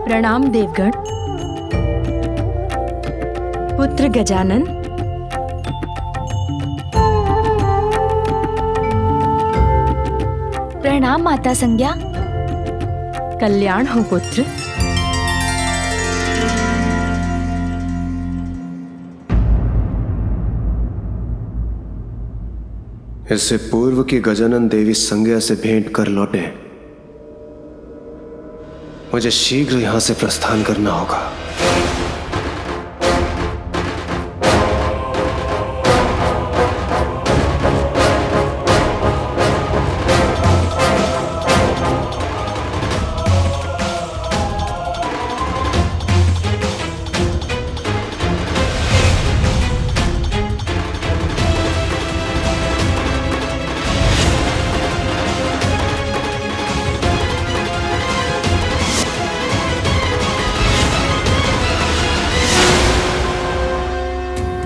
प्रणाम देवगण। पुत्र गजानन, प्रणाम माता संज्ञा। कल्याण हो पुत्र। इससे पूर्व की गजानन देवी संज्ञा से भेंट कर लौटे, मुझे शीघ्र यहां से प्रस्थान करना होगा।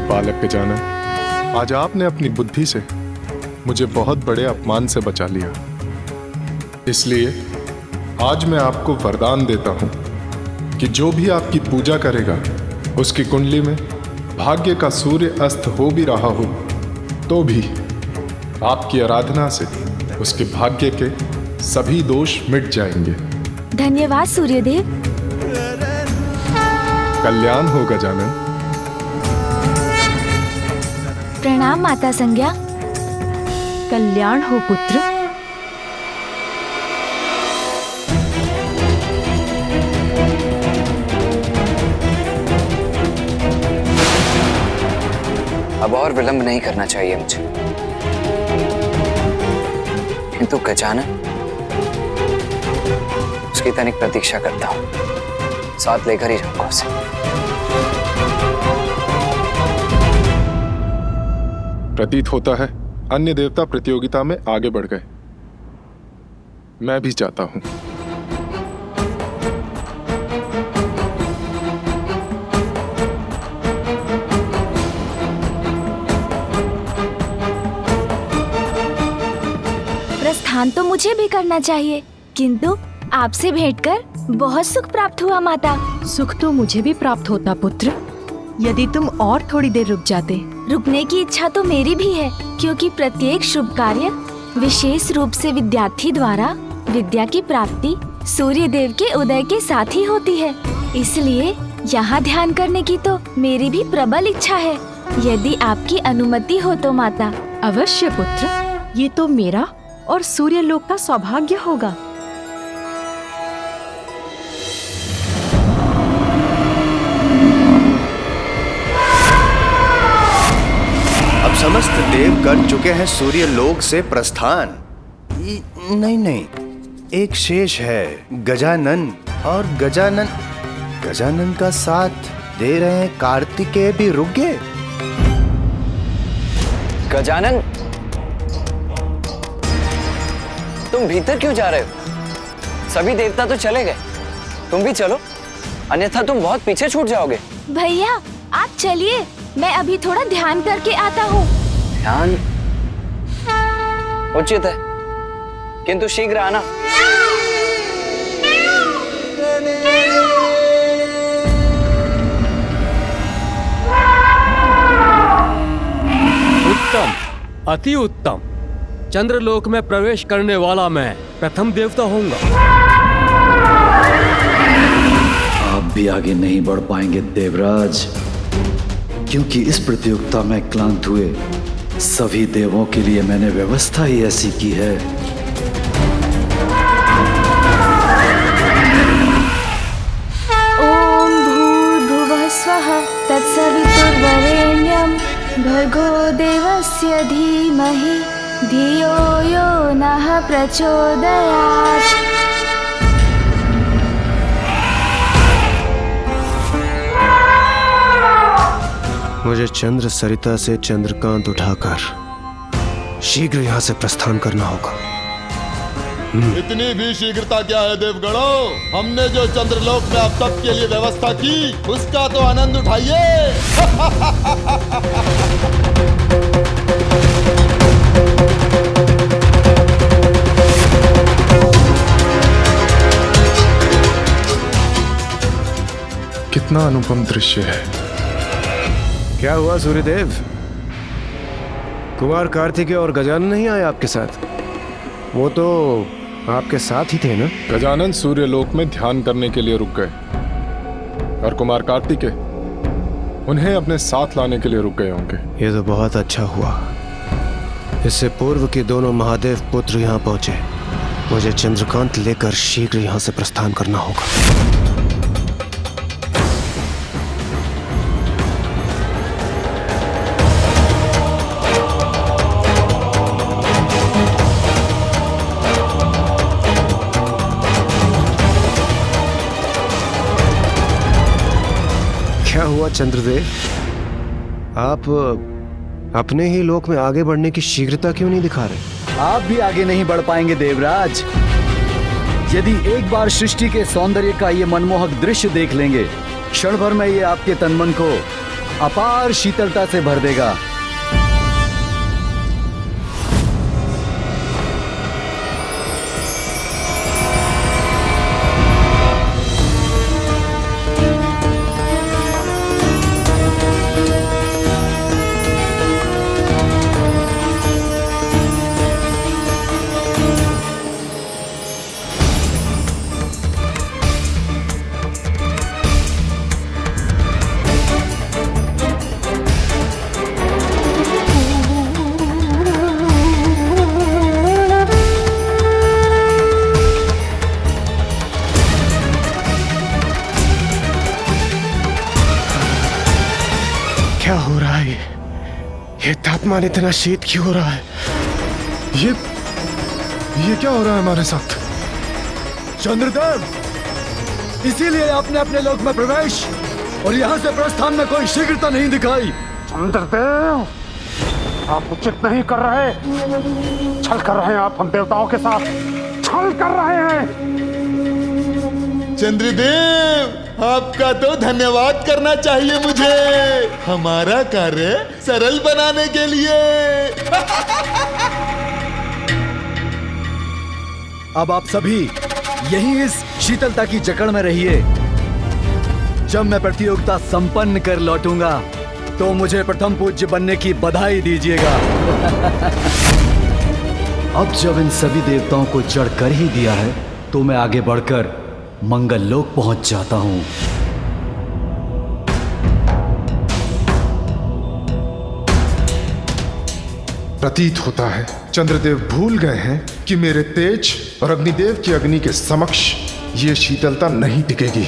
बालक गजानन, आज आपने अपनी बुद्धि से मुझे बहुत बड़े अपमान से बचा लिया। इसलिए आज मैं आपको वरदान देता हूं कि जो भी आपकी पूजा करेगा, उसकी कुंडली में भाग्य का सूर्य अस्त हो भी रहा हो तो भी आपकी आराधना से उसके भाग्य के सभी दोष मिट जाएंगे। धन्यवाद सूर्यदेव। कल्याण हो गजानन। प्रणाम माता संज्ञा। कल्याण हो पुत्र। अब और विलंब नहीं करना चाहिए मुझे, किंतु गजानन, उसकी तनिक प्रतीक्षा करता हूं, साथ लेकर ही जाऊंगा उसे। प्रतीत होता है अन्य देवता प्रतियोगिता में आगे बढ़ गए। मैं भी चाहता हूं। प्रस्थान तो मुझे भी करना चाहिए, किंतु आपसे भेंटकर बहुत सुख प्राप्त हुआ माता। सुख तो मुझे भी प्राप्त होता पुत्र, यदि तुम और थोड़ी देर रुक जाते। रुकने की इच्छा तो मेरी भी है, क्योंकि प्रत्येक शुभ कार्य विशेष रूप से विद्यार्थी द्वारा विद्या की प्राप्ति सूर्य देव के उदय के साथ ही होती है। इसलिए यहाँ ध्यान करने की तो मेरी भी प्रबल इच्छा है, यदि आपकी अनुमति हो तो माता। अवश्य पुत्र, ये तो मेरा और सूर्य लोक का सौभाग्य होगा। समस्त देव कर चुके हैं सूर्य लोक से प्रस्थान। नहीं, एक शेष है, गजानन। और गजानन का साथ दे रहे हैं कार्तिकेय भी रुक गए। गजानन, तुम भीतर क्यों जा रहे हो? सभी देवता तो चले गए, तुम भी चलो, अन्यथा तुम बहुत पीछे छूट जाओगे। भैया आप चलिए, मैं अभी थोड़ा ध्यान करके आता हूँ। ध्यान उचित है, किंतु शीघ्र आना। उत्तम, अति उत्तम। चंद्रलोक में प्रवेश करने वाला मैं प्रथम देवता होऊंगा। आप भी आगे नहीं बढ़ पाएंगे देवराज, क्योंकि इस प्रतियोगिता में क्लांत हुए सभी देवों के लिए मैंने व्यवस्था ही ऐसी की है। ओम भूर्भुवः स्वः तत्सवितुर्वरेण्यं भर्गो देवस्य धीमहि धियो यो नः प्रचोदयात्। मुझे चंद्र सरिता से चंद्रकांत उठाकर शीघ्र यहाँ से प्रस्थान करना होगा। इतनी भी शीघ्रता क्या है देवगणों? हमने जो चंद्रलोक में अब तक के लिए व्यवस्था की, उसका तो आनंद उठाइए। कितना अनुपम दृश्य है। क्या हुआ सूर्यदेव? कुमार कार्तिकेय और गजानन नहीं आए आपके साथ? वो तो आपके साथ ही थे ना? गजानन सूर्यलोक में ध्यान करने के लिए रुक गए और कुमार कार्तिकेय उन्हें अपने साथ लाने के लिए रुक गए होंगे। ये तो बहुत अच्छा हुआ। इससे पूर्व के दोनों महादेव पुत्र यहाँ पहुंचे। मुझे चंद्रकांत लेकर शीघ्र यहाँ से प्रस्थान करना होगा। क्या हुआ चंद्रदेव? आप अपने ही लोक में आगे बढ़ने की शीघ्रता क्यों नहीं दिखा रहे? आप भी आगे नहीं बढ़ पाएंगे देवराज। यदि एक बार सृष्टि के सौंदर्य का ये मनमोहक दृश्य देख लेंगे, क्षण भर में ये आपके तन मन को अपार शीतलता से भर देगा। क्या हो रहा है? ये तापमान इतना शीत क्यों हो रहा है? ये क्या हो रहा है हमारे साथ? चंद्रदेव, इसीलिए आपने अपने लोक में प्रवेश और यहाँ से प्रस्थान में कोई शीघ्रता नहीं दिखाई। चंद्रदेव, आप उचित नहीं कर रहे। छल कर रहे हैं आप हम देवताओं के साथ। छल कर रहे हैं। चंद्रदेव, आपका तो धन्यवाद करना चाहिए मुझे, हमारा कार्य सरल बनाने के लिए। अब आप सभी यहीं इस शीतलता की जकड़ में रहिए। जब मैं प्रतियोगिता संपन्न कर लौटूंगा तो मुझे प्रथम पूज्य बनने की बधाई दीजिएगा। अब जब इन सभी देवताओं को जड़ कर ही दिया है तो मैं आगे बढ़कर मंगल लोक पहुंच जाता हूं। प्रतीत होता है चंद्रदेव भूल गए हैं कि मेरे तेज और अग्निदेव की अग्नि के समक्ष ये शीतलता नहीं टिकेगी।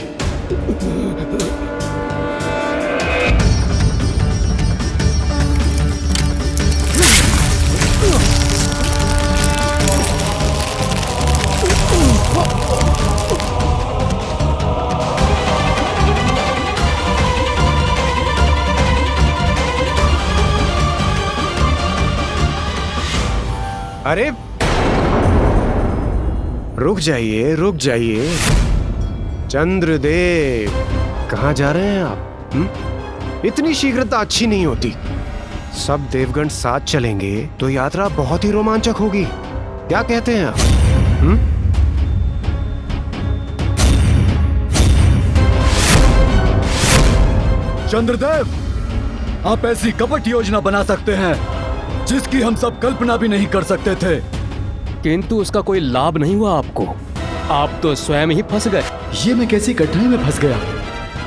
अरे रुक जाइए, रुक जाइए। चंद्रदेव, कहाँ जा रहे हैं आप? इतनी शीघ्रता अच्छी नहीं होती। सब देवगण साथ चलेंगे तो यात्रा बहुत ही रोमांचक होगी। क्या कहते हैं आप? चंद्रदेव, आप ऐसी कपट योजना बना सकते हैं जिसकी हम सब कल्पना भी नहीं कर सकते थे, किंतु उसका कोई लाभ नहीं हुआ आपको। आप तो स्वयं ही फंस गए। ये मैं कैसी कठिनाई में फंस गया?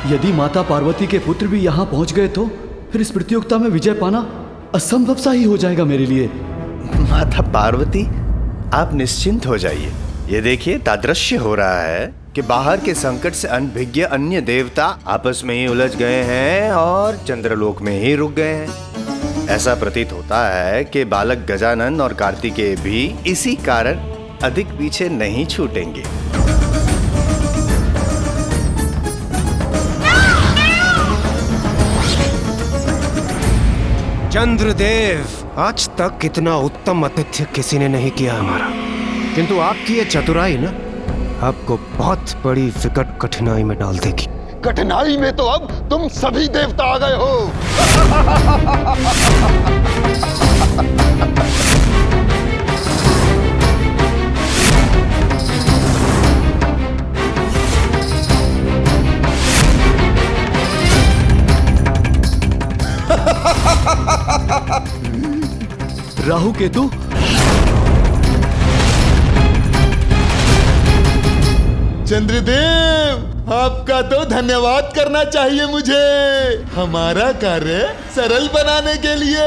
यदि माता पार्वती के पुत्र भी यहाँ पहुँच गए तो फिर इस प्रतियोगिता में विजय पाना असंभव सा ही हो जाएगा मेरे लिए। माता पार्वती, आप निश्चिंत हो जाइए। ये देखिए, तादृश्य हो रहा है कि बाहर के संकट से अनभिज्ञ अन्य देवता आपस में ही उलझ गए हैं और चंद्रलोक में ही रुक गए हैं। ऐसा प्रतीत होता है कि बालक गजानन और कार्तिकेय भी इसी कारण अधिक पीछे नहीं छूटेंगे। चंद्रदेव, आज तक इतना उत्तम आतिथ्य किसी ने नहीं किया हमारा, किंतु आपकी ये चतुराई ना आपको बहुत बड़ी विकट कठिनाई में डाल देगी। कठिनाई में तो अब तुम सभी देवता आ गए हो। केतु। चंद्रदेव, आपका तो धन्यवाद करना चाहिए मुझे, हमारा कार्य सरल बनाने के लिए।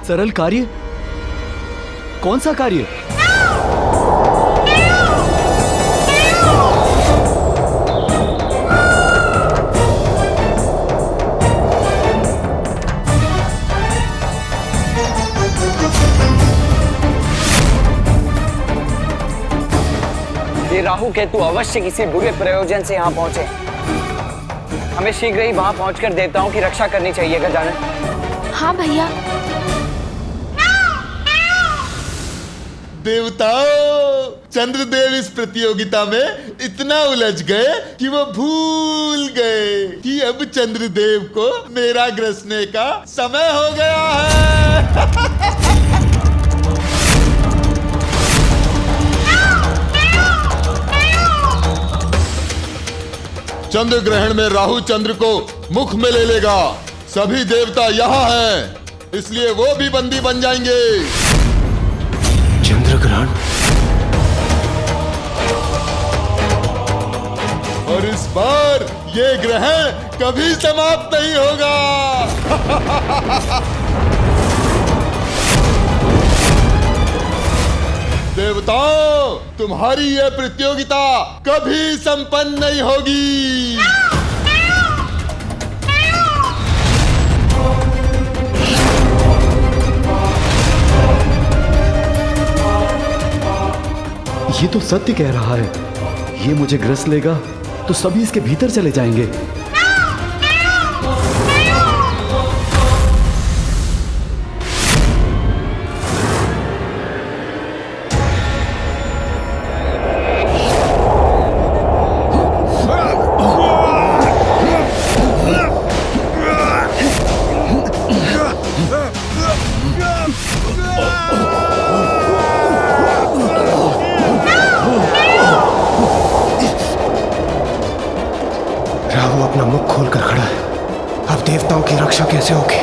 सरल कार्य? कौन सा कार्य? ये राहु केतु अवश्य किसी बुरे प्रयोजन से यहाँ पहुंचे। हमें शीघ्र ही वहां पहुंचकर देवताओं की रक्षा करनी चाहिए गजानन। हाँ भैया। देवताओं, चंद्रदेव इस प्रतियोगिता में इतना उलझ गए कि वो भूल गए कि अब चंद्रदेव को मेरा ग्रसने का समय हो गया है। चंद्र ग्रहण में राहु चंद्र को मुख में ले लेगा। सभी देवता यहाँ हैं, इसलिए वो भी बंदी बन जाएंगे। चंद्र ग्रहण? और इस बार ये ग्रहण कभी समाप्त नहीं होगा। देवताओं, तुम्हारी यह प्रतियोगिता कभी संपन्न नहीं होगी। ये तो सत्य कह रहा है। ये मुझे ग्रस लेगा तो सभी इसके भीतर चले जाएंगे। राहु अपना मुख खोलकर खड़ा है। अब देवताओं की रक्षा कैसे होगी?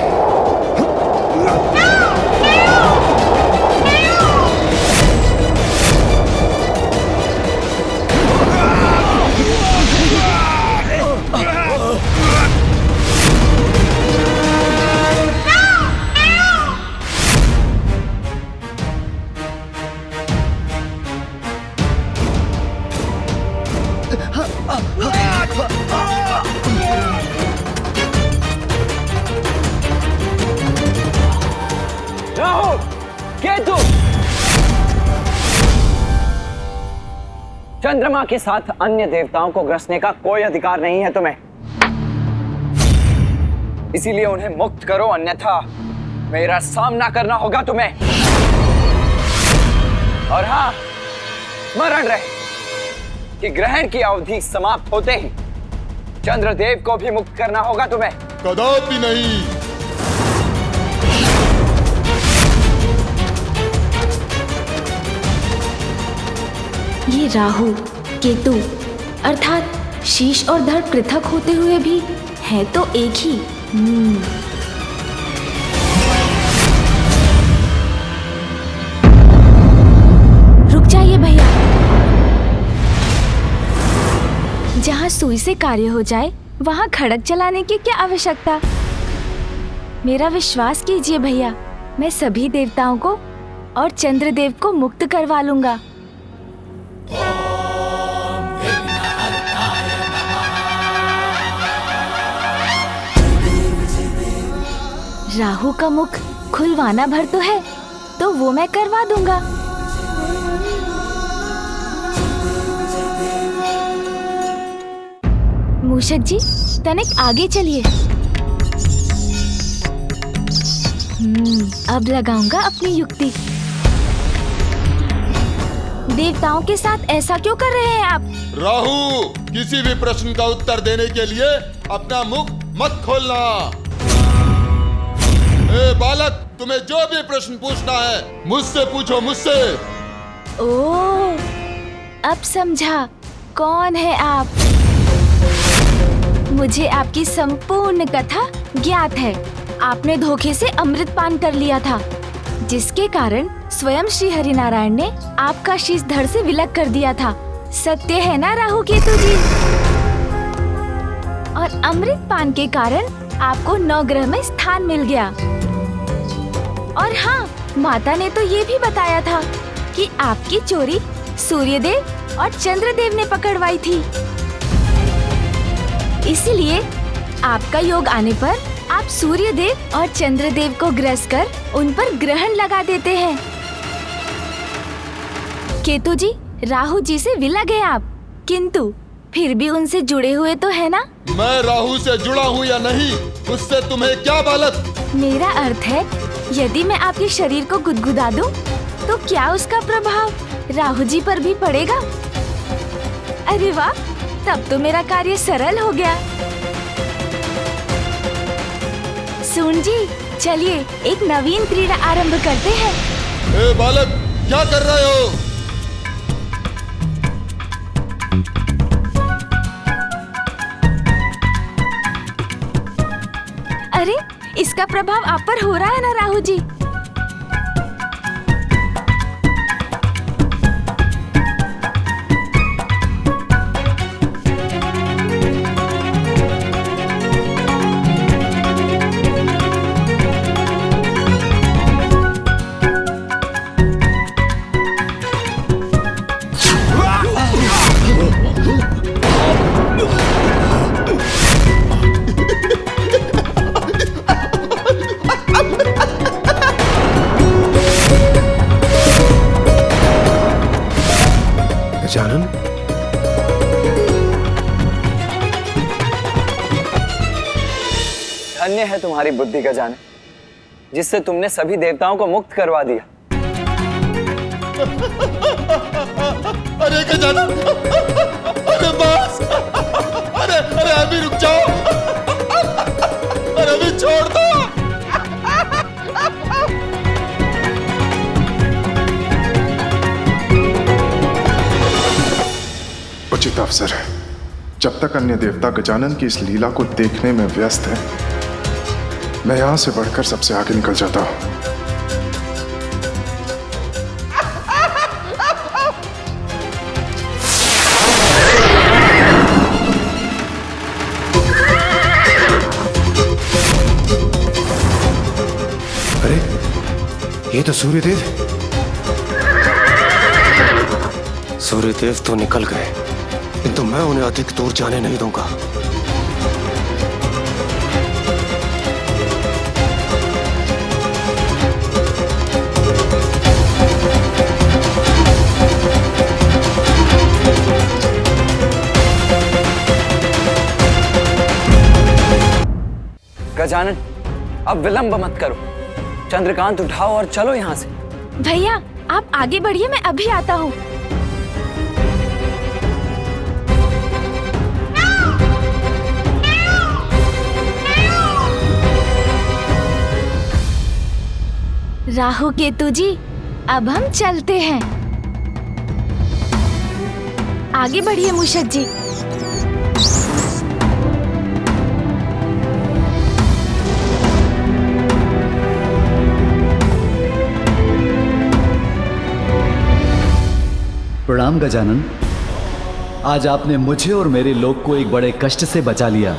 राहु केतु, चंद्रमा के साथ अन्य देवताओं को ग्रसने का कोई अधिकार नहीं है तुम्हें, इसीलिए उन्हें मुक्त करो, अन्यथा मेरा सामना करना होगा तुम्हें। और हाँ, स्मरण रहे कि ग्रहण की अवधि समाप्त होते ही चंद्रदेव को भी मुक्त करना होगा तुम्हें। कदापि नहीं। ये राहु केतु अर्थात शीश और धड़ पृथक होते हुए भी है तो एक ही। रुक जाइए भैया। जहाँ सुई से कार्य हो जाए वहाँ खड़क चलाने की क्या आवश्यकता। मेरा विश्वास कीजिए भैया, मैं सभी देवताओं को और चंद्रदेव को मुक्त करवा लूंगा। राहु का मुख खुलवाना भर तो है, तो वो मैं करवा दूंगा। मूषक जी, तनिक आगे चलिए। अब लगाऊंगा अपनी युक्ति। देवताओं के साथ ऐसा क्यों कर रहे हैं आप? राहु, किसी भी प्रश्न का उत्तर देने के लिए अपना मुख मत खोलना। ए बालक, तुम्हें जो भी प्रश्न पूछना है मुझसे पूछो, मुझसे। ओह, अब समझा कौन है आप। मुझे आपकी संपूर्ण कथा ज्ञात है। आपने धोखे से अमृत पान कर लिया था, जिसके कारण स्वयं श्री हरिनारायण ने आपका शीश धड़ से विलग कर दिया था। सत्य है ना राहु केतु जी? और अमृत पान के कारण आपको नवग्रह में स्थान मिल गया। और हाँ, माता ने तो ये भी बताया था कि आपकी चोरी सूर्यदेव और चंद्रदेव ने पकड़वाई थी। इसलिए आपका योग आने पर आप सूर्यदेव और चंद्रदेव को ग्रस कर उन पर ग्रहण लगा देते हैं। केतु जी, राहु जी से विलग हैं आप, किंतु फिर भी उनसे जुड़े हुए तो है ना? मैं राहु से जुड़ा हूँ या नहीं, उससे तुम्हें क्या बालक? मेरा अर्थ है, यदि मैं आपके शरीर को गुदगुदा दूं, तो क्या उसका प्रभाव राहु जी पर भी पड़ेगा? अरे वाह, तब तो मेरा कार्य सरल हो गया। सुन जी, चलिए एक नवीन क्रीड़ा आरंभ करते हैं। ए बालक, क्या कर रहे हो? अरे, इसका प्रभाव आप पर हो रहा है ना राहु जी? गजानन, धन्य है तुम्हारी बुद्धि गजानन, जिससे तुमने सभी देवताओं को मुक्त करवा दिया। अरे गजानन, अरे बस, अरे अभी रुक जाओ, अरे अभी छोड़ दो। उचित अवसर है। जब तक अन्य देवता गजानन की इस लीला को देखने में व्यस्त है, मैं यहां से बढ़कर सबसे आगे निकल जाता हूं। अरे, ये तो सूर्यदेव तो निकल गए, किंतु मैं उन्हें अधिक दूर जाने नहीं दूंगा। गजानन, अब विलंब मत करो। चंद्रकांत उठाओ और चलो यहाँ से। भैया, आप आगे बढ़िए, मैं अभी आता हूँ। राहु केतु जी, अब हम चलते हैं। आगे बढ़िए मूषक जी। प्रणाम गजानन, आज आपने मुझे और मेरे लोग को एक बड़े कष्ट से बचा लिया।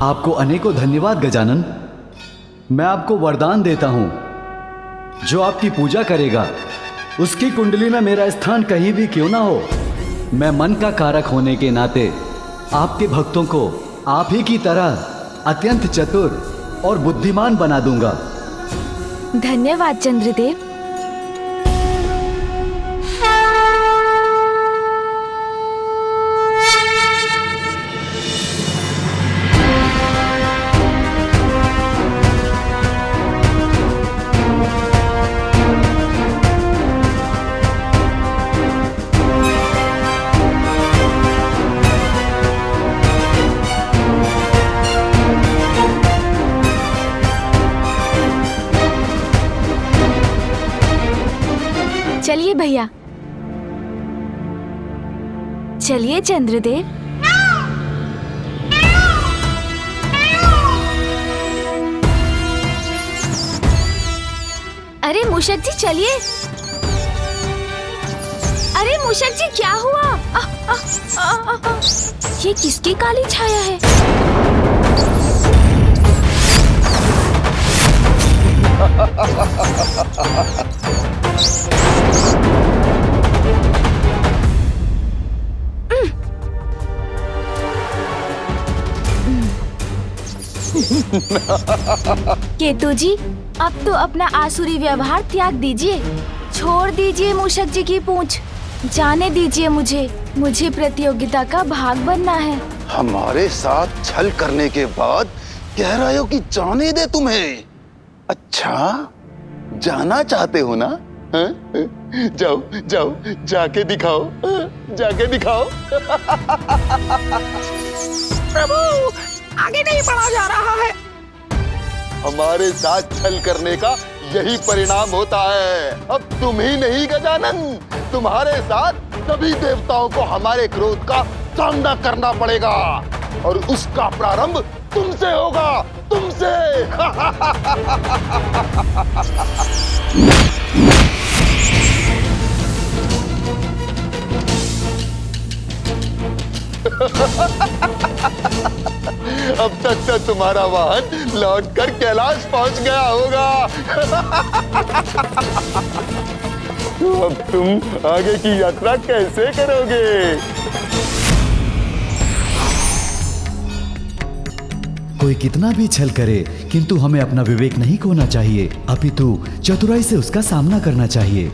आपको अनेकों धन्यवाद गजानन। मैं आपको वरदान देता हूं, जो आपकी पूजा करेगा उसकी कुंडली में मेरा स्थान कहीं भी क्यों ना हो, मैं मन का कारक होने के नाते आपके भक्तों को आप ही की तरह अत्यंत चतुर और बुद्धिमान बना दूंगा। धन्यवाद चंद्रदेव। चलिए भैया, चलिए चंद्रदेव। अरे मूषक जी चलिए। अरे मूषक जी क्या हुआ? ये किसकी काली छाया है? केतु जी, अब तो अपना आसुरी व्यवहार त्याग दीजिए। छोड़ दीजिए मूषक जी की पूंछ। जाने दीजिए मुझे प्रतियोगिता का भाग बनना है। हमारे साथ छल करने के बाद कह रहे हो कि जाने दे तुम्हें? अच्छा, जाना चाहते हो ना? जाओ जाओ, जाके दिखाओ, जाके दिखाओ। प्रभु, आगे नहीं बढ़ा जा रहा है। हमारे साथ छल करने का यही परिणाम होता है। अब तुम ही नहीं गजानन, तुम्हारे साथ सभी देवताओं को हमारे क्रोध का सामना करना पड़ेगा और उसका प्रारंभ तुमसे होगा, तुमसे। अब तक तो तुम्हारा वाहन लौटकर कैलाश पहुंच गया होगा। अब तुम आगे की यात्रा कैसे करोगे? कोई कितना भी छल करे, किंतु हमें अपना विवेक नहीं खोना चाहिए, अपितु चतुराई से उसका सामना करना चाहिए।